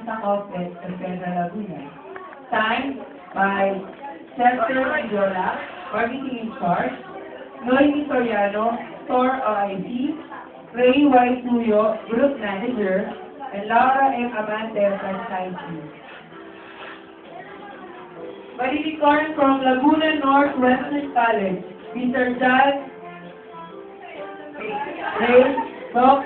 Outlet sa Central Laguna. Signed by Chester Viola, Marketing in Charge, Noemi Soriano, Store OIC, Ray Y. Tuyo, Group Manager, and Laura M. Amante, Franchisee. Malilikon from Laguna Northwestern College, Mr. John Ray Doc.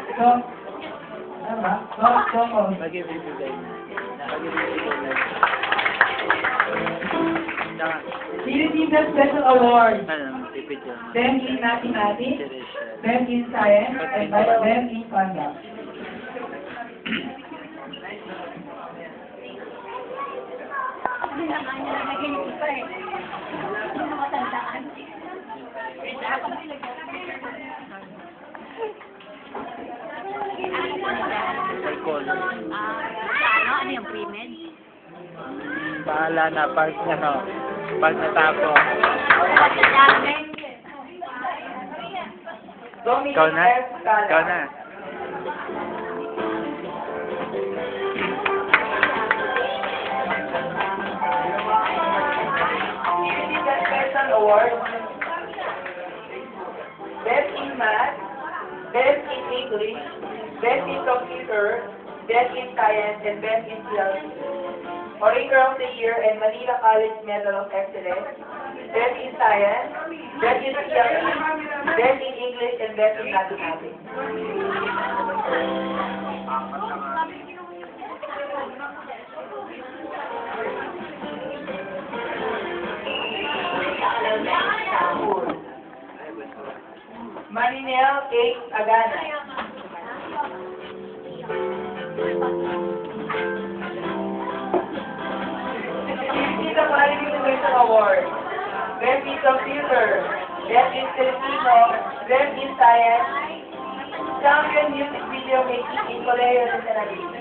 He received the special award, them in mathematics, them in science, and them in conduct. Ano yung pre-med? Bahala na pag natapos. Ikaw na? Ikaw na. Special award, Best in Math, Best in English, Best in Computer, Best in Science, and Best in PLC. Orator of the Year and Manila College Medal of Excellence, Best in Science, Best in PLC, Best in English, and Best in Mathematics. Marinel H. Agana. Received the Qualification Award, Best in Computer, Best in Filipino, Best in Science, Champion Music Video Making in Colegio de San Agustín.